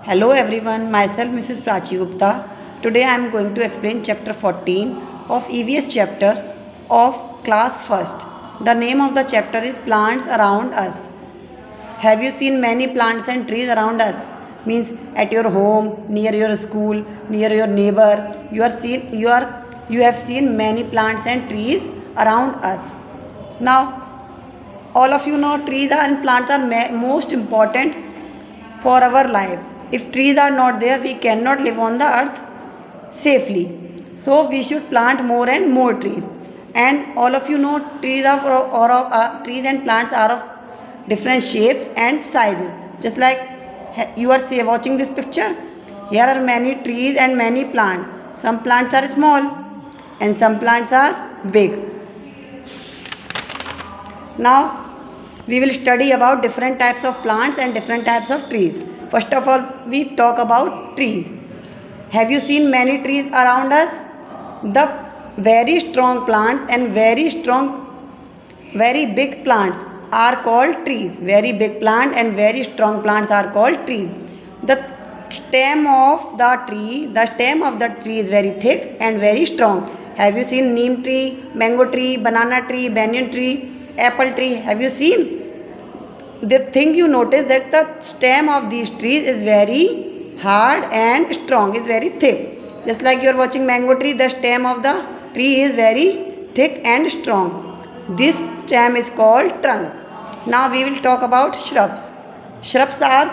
Hello everyone, myself Mrs. Prachi Gupta. Today I am going to explain chapter 14 of EVS chapter of class first. The name of the chapter is Plants Around Us. Have you seen many plants and trees around us? Means at your home, near your school, near your neighbor, you have seen many plants and trees around us. Now all of you know trees and plants are most important for our life. If trees are not there, we cannot live on the earth safely. So we should plant more and more trees. And all of you know trees trees and plants are of different shapes and sizes. Just like you are watching this picture, here are many trees and many plants. Some plants are small and some plants are big. Now we will study about different types of plants and different types of trees. First of all, we talk about trees. Have you seen many trees around us? The very strong plants and very big plants are called trees. Very big plant and very strong plants are called trees. The stem of the tree is very thick and very strong. Have you seen neem tree, mango tree, banana tree, banyan tree, apple tree? Have you seen? The thing you notice that the stem of these trees is very hard and strong, is very thick. Just like you are watching mango tree, the stem of the tree is very thick and strong. This stem is called trunk. Now we will talk about shrubs. Shrubs are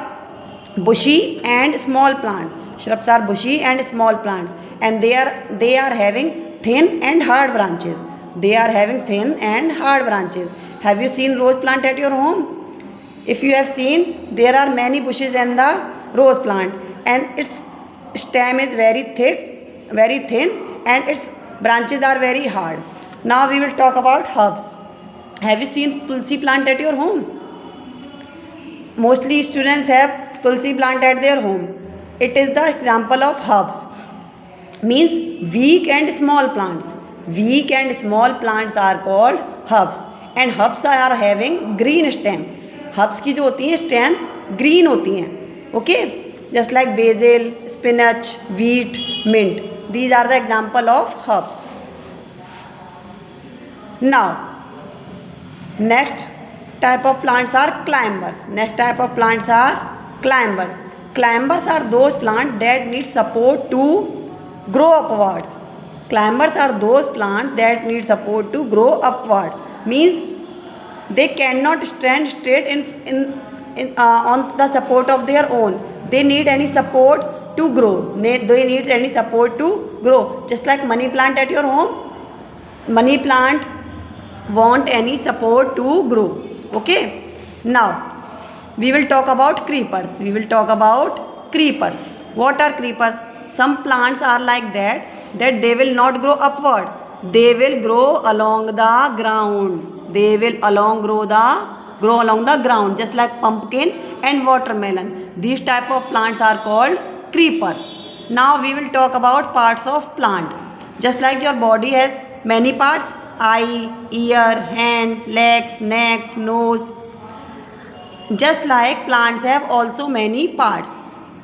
bushy and small plants. Shrubs are bushy and small plants, and they are having thin and hard branches. They are having thin and hard branches. Have you seen rose plant at your home? If you have seen, there are many bushes in the rose plant and its stem is very thick, very thin, and its branches are very hard. Now we will talk about herbs. Have you seen tulsi plant at your home? Mostly students have tulsi plant at their home. It is the example of herbs. Means weak and small plants. Weak and small plants are called herbs, and herbs are having green stem. Herbs की जो होती हैं stems green होती हैं. Okay, just like basil, spinach, wheat, mint. These are the example of herbs. Now next type of plants are climbers. Next type of plants are climbers. Climbers are those plants that need support to grow upwards. Climbers are those plants that need support to grow upwards. Means they cannot stand straight on the support of their own. They need any support to grow. They need any support to grow. Just like money plant at your home. Money plant want any support to grow. Okay. Now we will talk about creepers. We will talk about creepers. What are creepers? Some plants are like that they will not grow upward. They will grow along the ground. They will grow along the ground, just like pumpkin and watermelon. These type of plants are called creepers. Now we will talk about parts of plant. Just like your body has many parts: eye, ear, hand, legs, neck, nose. Just like plants have also many parts.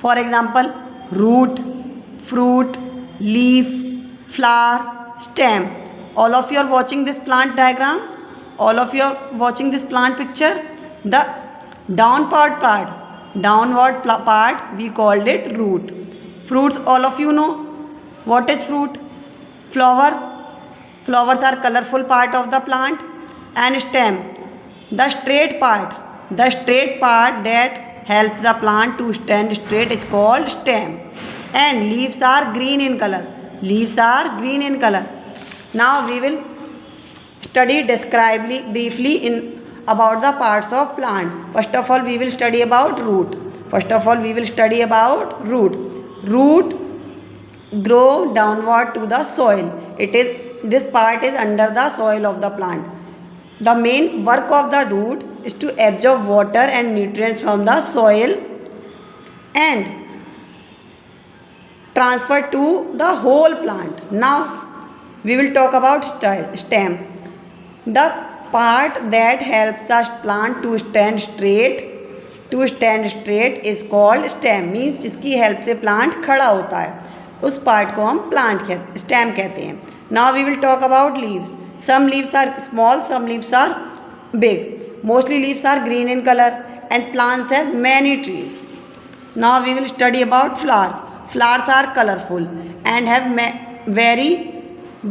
For example, root, fruit, leaf, flower, stem. All of you are watching this plant diagram. All of you are watching this plant picture. The downward part we called it root. Fruits, all of you know. What is fruit? Flower. Flowers are colorful part of the plant. And stem, the straight part that helps the plant to stand straight is called stem. And leaves are green in color. Now we will study briefly about the parts of plant. First of all, we will study about root. Root grow downward to the soil. This part is under the soil of the plant. The main work of the root is to absorb water and nutrients from the soil and transfer to the whole plant. Now we will talk about stem. The part that helps the plant to stand straight to stand straight is called stem, means जिसकी help से plant खड़ा होता है, उस part को हम stem कहते हैं. Now we will talk about leaves. Some leaves are small, some leaves are big. Mostly leaves are green in color and plants have many trees. Now we will study about flowers. Flowers are colorful and have very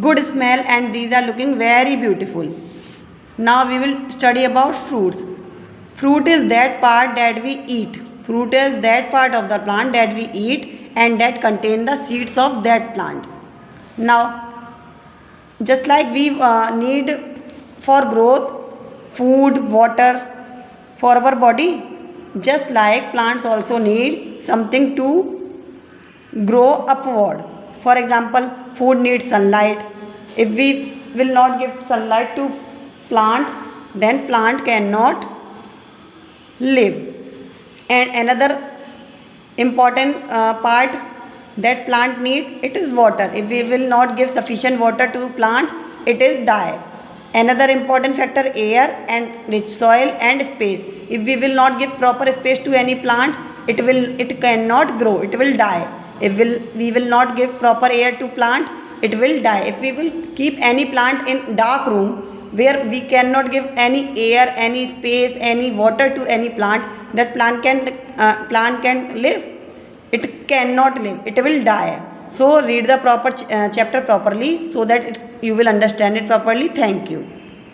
good smell, and these are looking very beautiful. Now we will study about fruits. Fruit is that part that we eat. Fruit is that part of the plant that we eat and that contain the seeds of that plant. Now, just like we need for growth food, water for our body, just like plants also need something to grow upward. For example, food needs sunlight. If we will not give sunlight to plant, then plant cannot live. And another important part that plant need, it is water. If we will not give sufficient water to plant, it is die. Another important factor, air and rich soil and space. If we will not give proper space to any plant, it cannot grow, it will die. If we will not give proper air to plant, it will die. If we will keep any plant in dark room where we cannot give any air, any space, any water to any plant, that plant can live? It cannot live, it will die. So read the proper chapter properly so that you will understand it properly. Thank you.